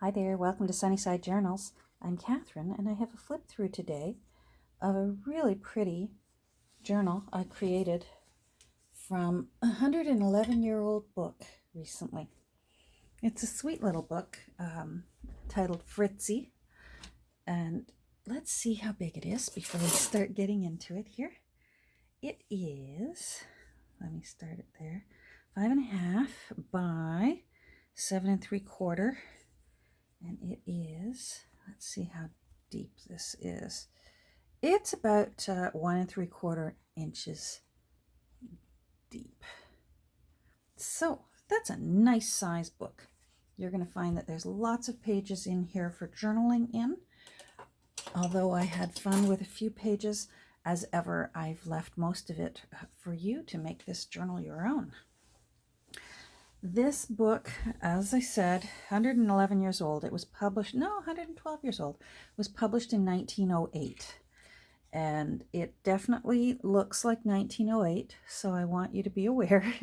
Hi there, welcome to Sunnyside Journals. I'm Catherine, and I have a flip through today of a really pretty journal I created from a 111-year-old book recently. It's a sweet little book titled Fritzy, and let's see how big it is before we start getting into it here. It is, let me start it there, 5.5 by 7 3/4. And it is, let's see how deep this is. It's about 1 3/4 inches deep. So that's a nice size book. You're going to find that there's lots of pages in here for journaling in. Although I had fun with a few pages, as ever, I've left most of it for you to make this journal your own. This book, as I said, 111 years old. It was published, 112 years old. It was published in 1908. And it definitely looks like 1908, so I want you to be aware.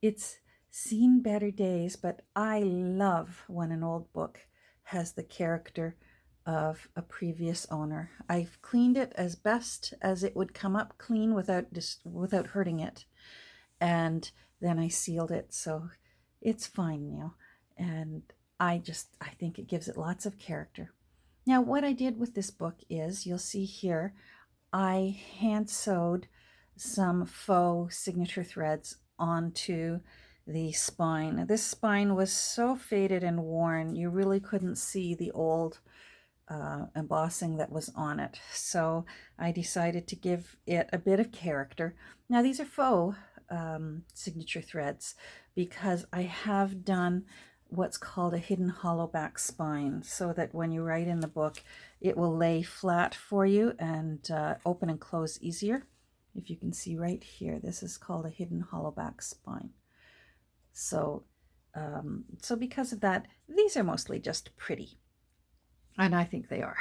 It's seen better days, but I love when an old book has the character of a previous owner. I've cleaned it as best as it would come up clean without hurting it. And then I sealed it, so it's fine now. And I think it gives it lots of character. Now, what I did with this book is, you'll see here, I hand sewed some faux signature threads onto the spine. This spine was so faded and worn, you really couldn't see the old embossing that was on it. So I decided to give it a bit of character. Now, these are faux signature threads because I have done what's called a hidden hollow back spine, so that when you write in the book it will lay flat for you and open and close easier. If you can see right here, this is called a hidden hollow back spine. So because of that, these are mostly just pretty, and I think they are.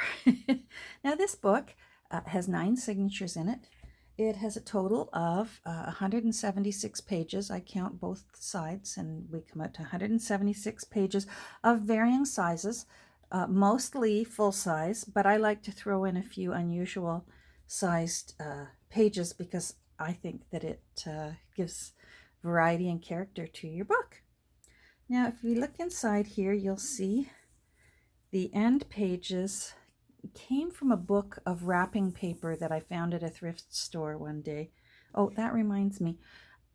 Now, this book has 9 signatures in it. It has a total of 176 pages. I count both sides, and we come out to 176 pages of varying sizes, mostly full size, but I like to throw in a few unusual sized pages because I think that it gives variety and character to your book. Now, if we look inside here, you'll see the end pages came from a book of wrapping paper that I found at a thrift store one day. Oh, that reminds me,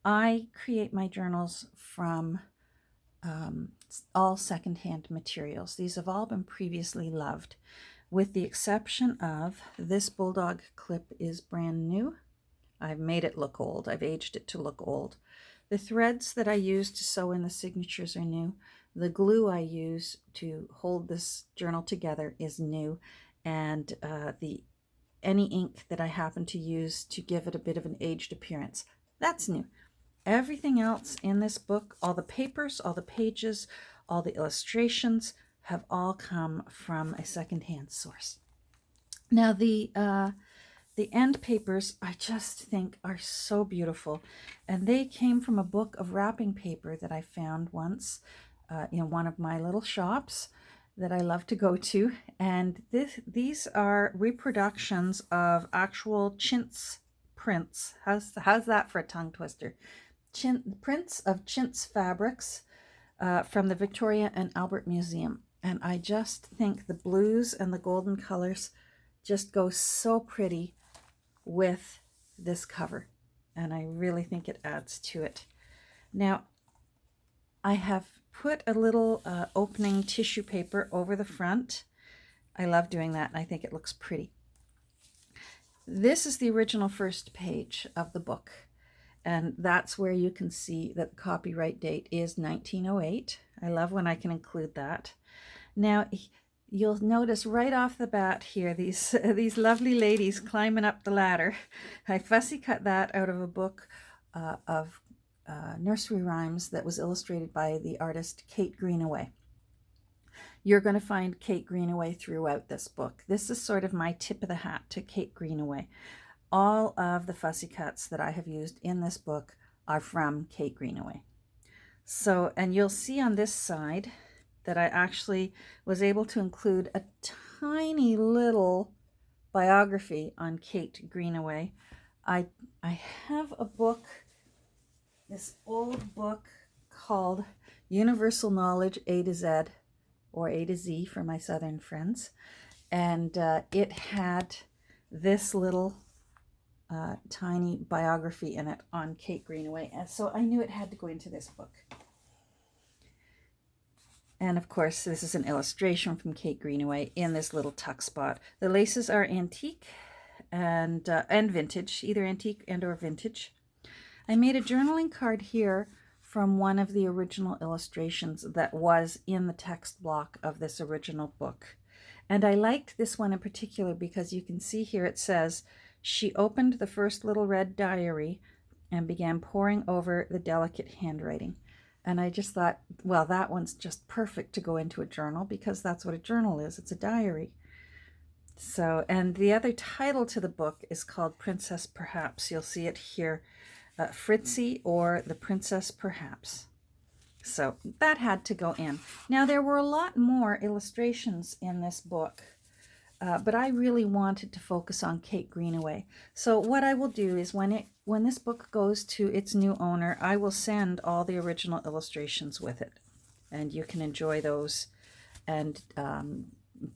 I create my journals from all secondhand materials. These have all been previously loved, with the exception of this bulldog clip is brand new. I've made it look old. I've aged it to look old. The threads that I use to sew in the signatures are new. The glue I use to hold this journal together is new. And any ink that I happen to use to give it a bit of an aged appearance, that's new. Everything else in this book, all the papers, all the pages, all the illustrations, have all come from a secondhand source. Now, the end papers, I just think, are so beautiful, and they came from a book of wrapping paper that I found once in one of my little shops that I love to go to, and these are reproductions of actual chintz prints. How's that for a tongue twister? Prints of chintz fabrics from the Victoria and Albert Museum, and I just think the blues and the golden colors just go so pretty with this cover, and I really think it adds to it. Now, I have put a little opening tissue paper over the front. I love doing that, and I think it looks pretty. This is the original first page of the book, and that's where you can see that the copyright date is 1908. I love when I can include that. Now, you'll notice right off the bat here, these lovely ladies climbing up the ladder. I fussy cut that out of a book of nursery rhymes that was illustrated by the artist Kate Greenaway. You're going to find Kate Greenaway throughout this book. This is sort of my tip of the hat to Kate Greenaway. All of the fussy cuts that I have used in this book are from Kate Greenaway. So, and you'll see on this side, that I actually was able to include a tiny little biography on Kate Greenaway. I have a book, this old book called Universal Knowledge A to Z, or A to Z for my southern friends, and it had this little tiny biography in it on Kate Greenaway, and so I knew it had to go into this book. And of course, this is an illustration from Kate Greenaway in this little tuck spot. The laces are antique and vintage, either antique and or vintage. I made a journaling card here from one of the original illustrations that was in the text block of this original book. And I liked this one in particular because you can see here it says, she opened the first little red diary and began poring over the delicate handwriting. And I just thought, well, that one's just perfect to go into a journal because that's what a journal is. It's a diary. So, and the other title to the book is called Princess Perhaps. You'll see it here, Fritzy or the Princess Perhaps. So that had to go in. Now, there were a lot more illustrations in this book, but I really wanted to focus on Kate Greenaway. So what I will do is when this book goes to its new owner, I will send all the original illustrations with it, and you can enjoy those and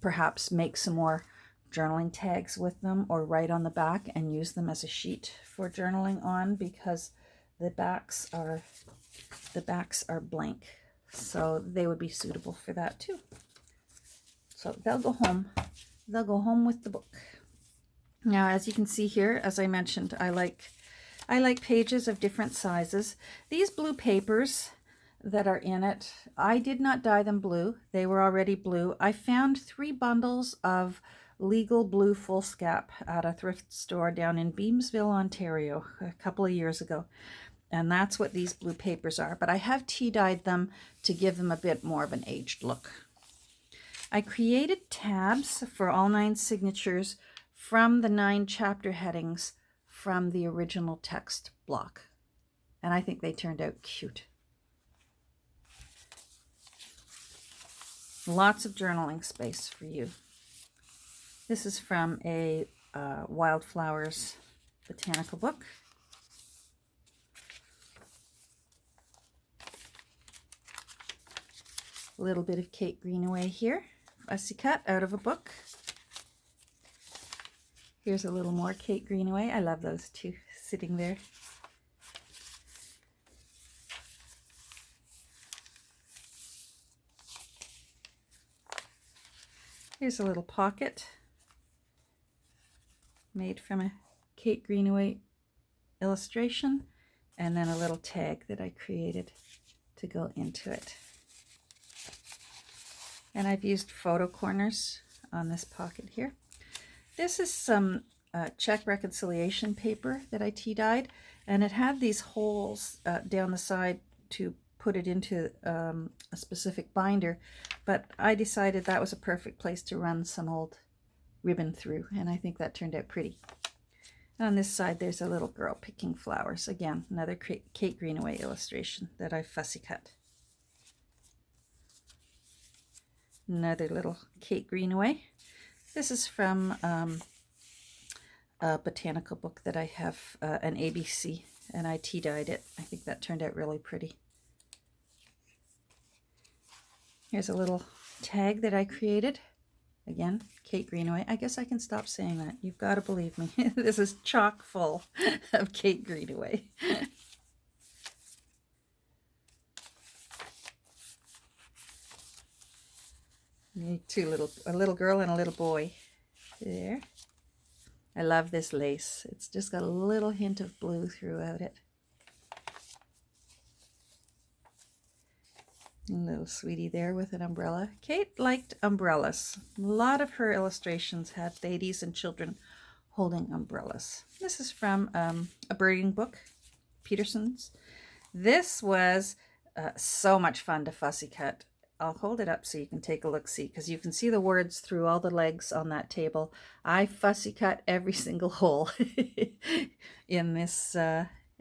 perhaps make some more journaling tags with them or write on the back and use them as a sheet for journaling on, because the backs are blank, so they would be suitable for that too. So they'll go home with the book. Now, as you can see here, as I mentioned, I like pages of different sizes. These blue papers that are in it, I did not dye them blue. They were already blue. I found 3 bundles of legal blue foolscap at a thrift store down in Beamsville, Ontario, a couple of years ago. And that's what these blue papers are. But I have tea dyed them to give them a bit more of an aged look. I created tabs for all 9 signatures from the 9 chapter headings from the original text block. And I think they turned out cute. Lots of journaling space for you. This is from a Wildflowers botanical book. A little bit of Kate Greenaway here, fussy cut out of a book. Here's a little more Kate Greenaway. I love those two sitting there. Here's a little pocket made from a Kate Greenaway illustration, and then a little tag that I created to go into it. And I've used photo corners on this pocket here. This is some check reconciliation paper that I tea dyed, and it had these holes down the side to put it into a specific binder, but I decided that was a perfect place to run some old ribbon through, and I think that turned out pretty. And on this side there's a little girl picking flowers. Again, another Kate Greenaway illustration that I fussy cut. Another little Kate Greenaway. This is from a botanical book that I have, an ABC, and I tea dyed it. I think that turned out really pretty. Here's a little tag that I created. Again, Kate Greenaway. I guess I can stop saying that. You've got to believe me. This is chock full of Kate Greenaway. A little girl and a little boy there. I love this lace. It's just got a little hint of blue throughout it. A little sweetie there with an umbrella. Kate liked umbrellas. A lot of her illustrations had ladies and children holding umbrellas. This is from a birding book, Peterson's. This was so much fun to fussy cut. I'll hold it up so you can take a look-see, because you can see the words through all the legs on that table. I fussy cut every single hole in this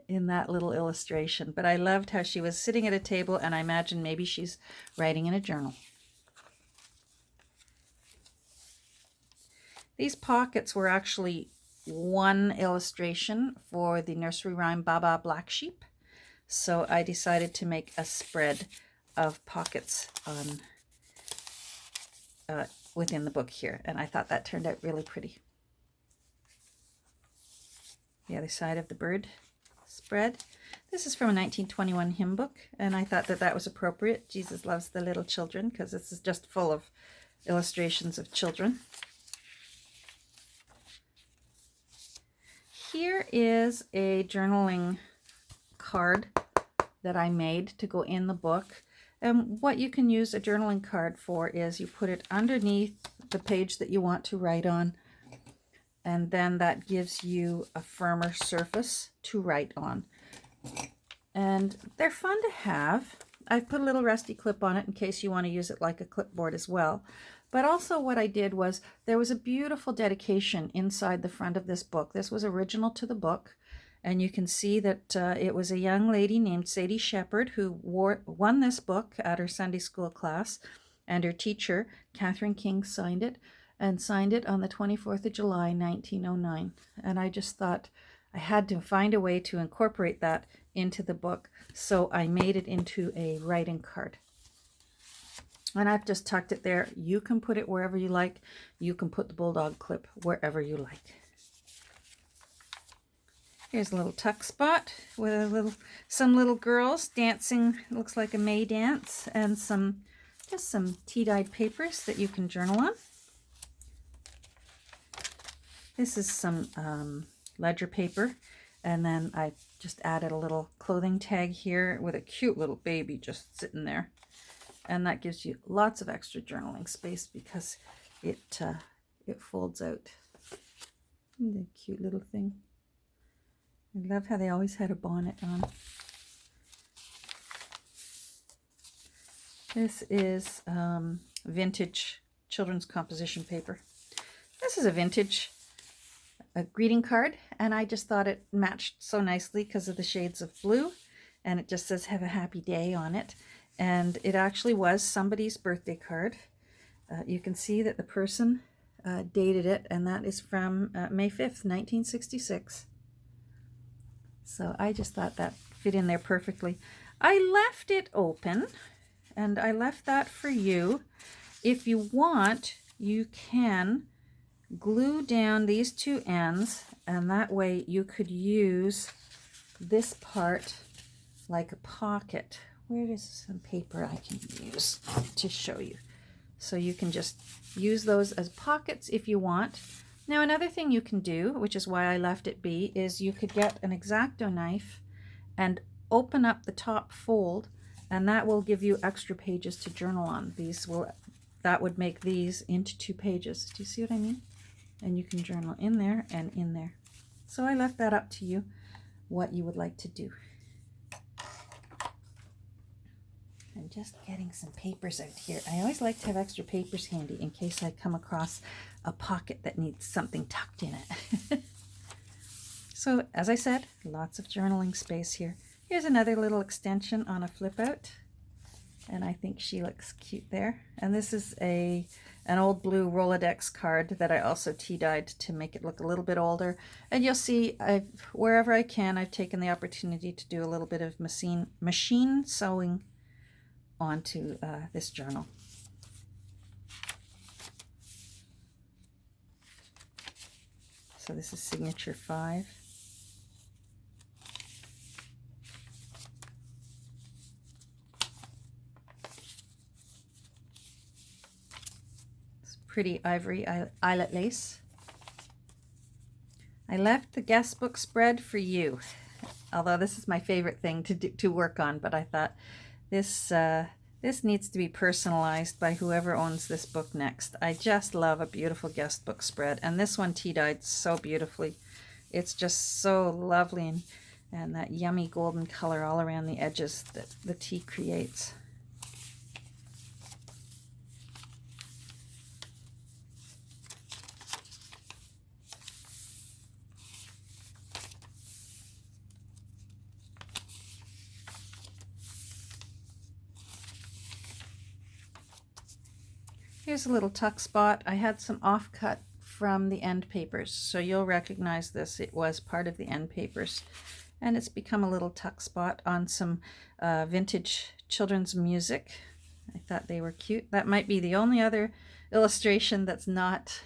in that little illustration, but I loved how she was sitting at a table, and I imagine maybe she's writing in a journal. These pockets were actually one illustration for the nursery rhyme Baba Black Sheep. So I decided to make a spread of pockets on within the book here, and I thought that turned out really pretty. The other side of the bird spread. This is from a 1921 hymn book, and I thought that that was appropriate. Jesus loves the little children, because this is just full of illustrations of children. Here is a journaling card that I made to go in the book. And what you can use a journaling card for is you put it underneath the page that you want to write on, and then that gives you a firmer surface to write on. And they're fun to have. I've put a little rusty clip on it in case you want to use it like a clipboard as well. But also what I did was, there was a beautiful dedication inside the front of this book. This was original to the book. And you can see that it was a young lady named Sadie Shepherd who won this book at her Sunday school class. And her teacher, Catherine King, signed it. And signed it on the 24th of July, 1909. And I just thought I had to find a way to incorporate that into the book. So I made it into a writing card. And I've just tucked it there. You can put it wherever you like. You can put the bulldog clip wherever you like. Here's a little tuck spot with some little girls dancing. Looks like a May dance, and just some tea-dyed papers that you can journal on. This is some ledger paper, and then I just added a little clothing tag here with a cute little baby just sitting there. And that gives you lots of extra journaling space because it folds out. The cute little thing. I love how they always had a bonnet on. This is vintage children's composition paper. This is a vintage greeting card, and I just thought it matched so nicely because of the shades of blue, and it just says "Have a happy day" on it. And it actually was somebody's birthday card. You can see that the person dated it, and that is from May 5th, 1966. So I just thought that fit in there perfectly. I left it open, and I left that for you. If you want, you can glue down these two ends, and that way you could use this part like a pocket. Where is some paper I can use to show you? So you can just use those as pockets if you want. Now another thing you can do, which is why I left it be, is you could get an X-Acto knife and open up the top fold, and that will give you extra pages to journal on. That would make these into 2 pages. Do you see what I mean? And you can journal in there and in there. So I left that up to you, what you would like to do. I'm just getting some papers out here. I always like to have extra papers handy in case I come across a pocket that needs something tucked in it. So, as I said, lots of journaling space here. Here's another little extension on a flip out, and I think she looks cute there. And this is an old blue Rolodex card that I also tea-dyed to make it look a little bit older. And you'll see, wherever I can, I've taken the opportunity to do a little bit of machine sewing onto this journal. So this is signature 5. It's pretty ivory eyelet lace. I left the guest book spread for you, although this is my favorite thing to work on, but I thought this needs to be personalized by whoever owns this book next. I just love a beautiful guest book spread, and this one tea-dyed so beautifully. It's just so lovely, and that yummy golden color all around the edges that the tea creates. Here's a little tuck spot. I had some offcut from the end papers. So you'll recognize this. It was part of the end papers. And it's become a little tuck spot on some vintage children's music. I thought they were cute. That might be the only other illustration that's not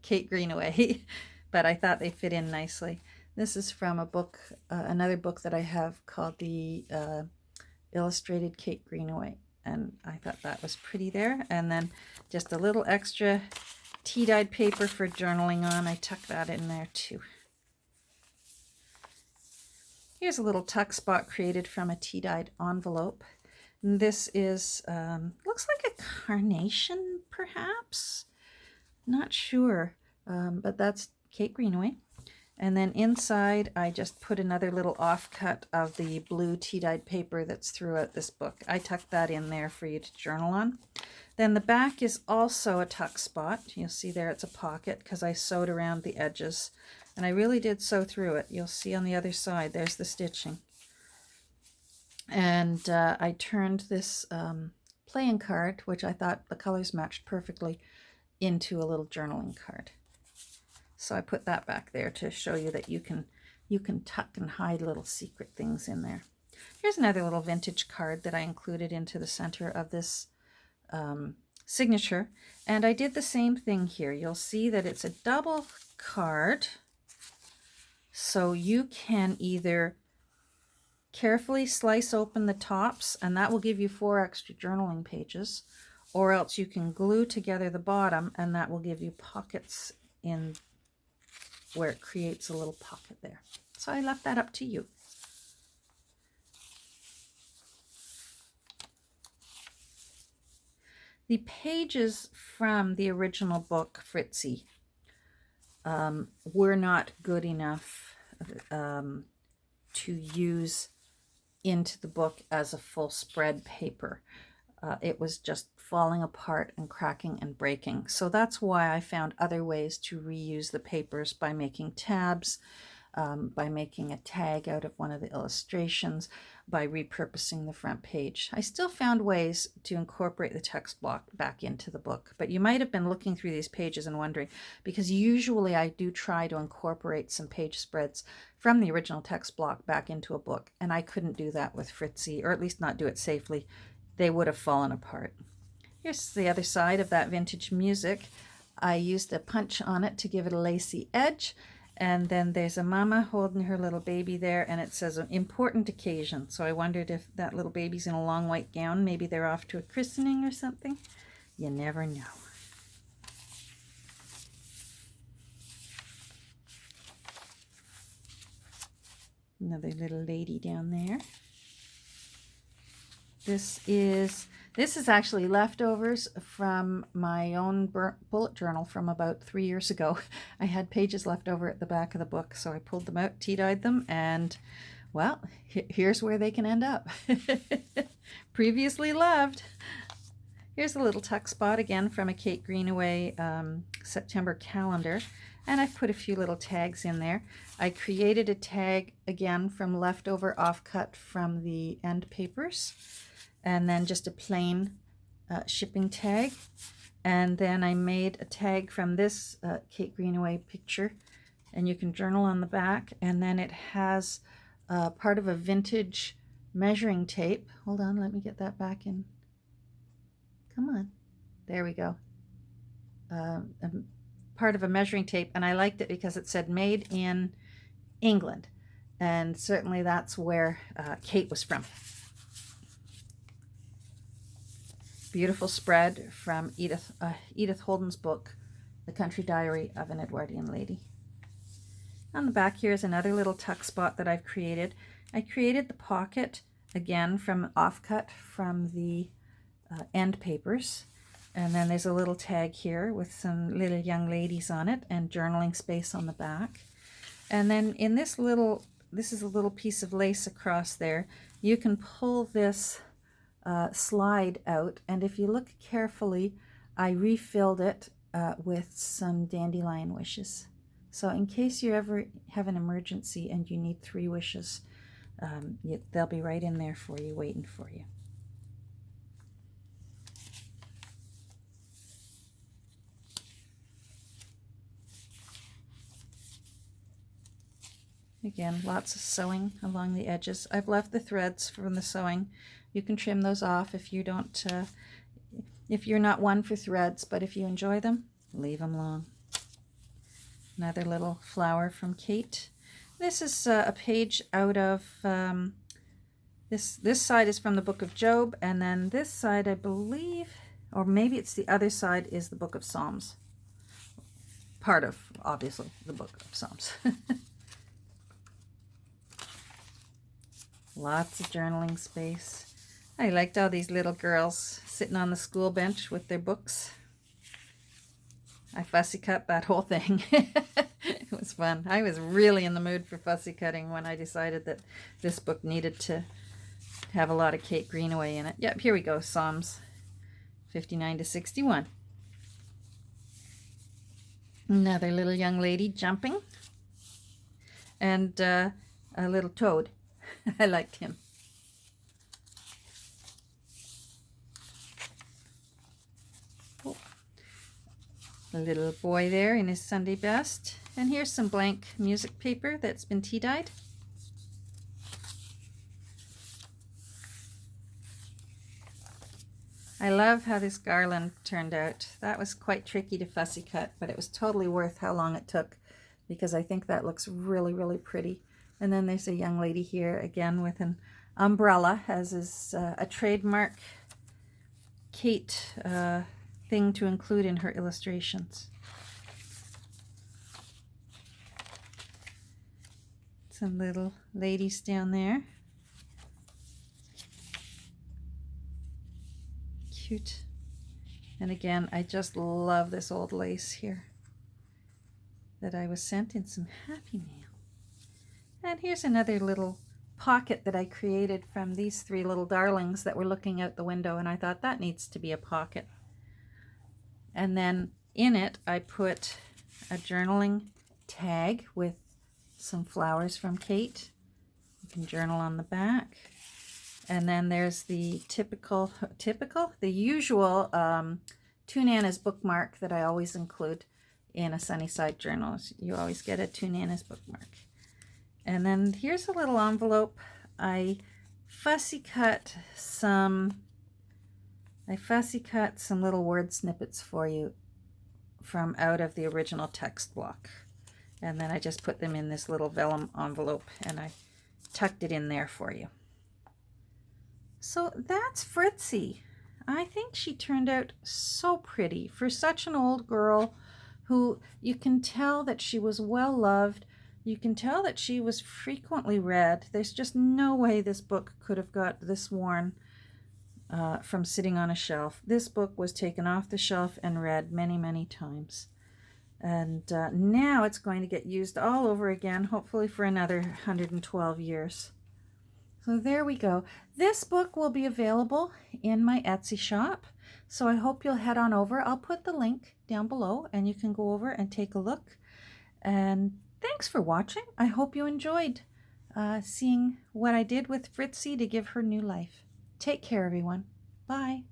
Kate Greenaway, but I thought they fit in nicely. This is from a book, another book that I have called the Illustrated Kate Greenaway, and I thought that was pretty there. And then just a little extra tea-dyed paper for journaling on. I tucked that in there too. Here's a little tuck spot created from a tea-dyed envelope. And this is, looks like a carnation, perhaps? Not sure, but that's Kate Greenaway. And then inside, I just put another little offcut of the blue tea-dyed paper that's throughout this book. I tucked that in there for you to journal on. Then the back is also a tuck spot. You'll see there it's a pocket because I sewed around the edges. And I really did sew through it. You'll see on the other side, there's the stitching. And I turned this playing card, which I thought the colors matched perfectly, into a little journaling card. So I put that back there to show you that you can tuck and hide little secret things in there. Here's another little vintage card that I included into the center of this signature. And I did the same thing here. You'll see that it's a double card. So you can either carefully slice open the tops, and that will give you 4 extra journaling pages, or else you can glue together the bottom, and that will give you pockets in where it creates a little pocket there. So I left that up to you. The pages from the original book, Fritzy, were not good enough to use into the book as a full spread paper. It was just falling apart and cracking and breaking. So that's why I found other ways to reuse the papers by making tabs, by making a tag out of one of the illustrations, by repurposing the front page. I still found ways to incorporate the text block back into the book, but you might have been looking through these pages and wondering, because usually I do try to incorporate some page spreads from the original text block back into a book, and I couldn't do that with Fritzy, or at least not do it safely. They would have fallen apart. Here's the other side of that vintage music. I used a punch on it to give it a lacy edge. And then there's a mama holding her little baby there, and it says an important occasion. So I wondered if that little baby's in a long white gown. Maybe they're off to a christening or something. You never know. Another little lady down there. This is actually leftovers from my own bullet journal from about 3 years ago. I had pages left over at the back of the book, so I pulled them out, tea-dyed them, and, well, here's where they can end up. Previously loved. Here's a little tuck spot again from a Kate Greenaway September calendar, and I've put a few little tags in there. I created a tag again from leftover offcut from the end papers, and then just a plain shipping tag. And then I made a tag from this Kate Greenaway picture, and you can journal on the back. And then it has part of a vintage measuring tape. Hold on, let me get that back in. Come on. There we go. Part of a measuring tape, and I liked it because it said made in England. And certainly that's where Kate was from. Beautiful spread from Edith Holden's book, The Country Diary of an Edwardian Lady. On the back here is another little tuck spot that I've created. I created the pocket again from offcut from the end papers. And then there's a little tag here with some little young ladies on it and journaling space on the back. And then in this is a little piece of lace across there. You can pull this slide out, and if you look carefully, I refilled it with some dandelion wishes. So in case you ever have an emergency and you need 3 wishes, they'll be right in there for you, waiting for you. Again, lots of sewing along the edges. I've left the threads from the sewing. You can trim those off if you don't, if you're not one for threads, but if you enjoy them, leave them long. Another little flower from Kate. This is a page out of, this side is from the Book of Job, and then this side, I believe, or maybe it's the other side, is the Book of Psalms. Part of, obviously, the Book of Psalms. Lots of journaling space. I liked all these little girls sitting on the school bench with their books. I fussy cut that whole thing. It was fun. I was really in the mood for fussy cutting when I decided that this book needed to have a lot of Kate Greenaway in it. Yep, here we go. Psalms 59 to 61. Another little young lady jumping. And a little toad. I liked him. Oh. A little boy there in his Sunday best. And here's some blank music paper that's been tea dyed. I love how this garland turned out. That was quite tricky to fussy cut, but it was totally worth how long it took, because I think that looks really, really pretty. And then there's a young lady here again with an umbrella, as is a trademark Kate thing to include in her illustrations. Some little ladies down there. Cute. And again, I just love this old lace here that I was sent in some Happy Mail. And here's another little pocket that I created from these three little darlings that were looking out the window, and I thought that needs to be a pocket. And then in it I put a journaling tag with some flowers from Kate. You can journal on the back. And then there's the the usual Two Nanas bookmark that I always include in a Sunnyside journal. You always get a Two Nanas bookmark. And then here's a little envelope. I fussy cut some little word snippets for you from out of the original text block. And then I just put them in this little vellum envelope and I tucked it in there for you. So that's Fritzy. I think she turned out so pretty for such an old girl who you can tell that she was well loved. You can tell that she was frequently read. There's just no way this book could have got this worn from sitting on a shelf. This book was taken off the shelf and read many, many times. And now it's going to get used all over again, hopefully for another 112 years. So there we go. This book will be available in my Etsy shop. So I hope you'll head on over. I'll put the link down below and you can go over and take a look. And thanks for watching. I hope you enjoyed seeing what I did with Fritzy to give her new life. Take care, everyone. Bye.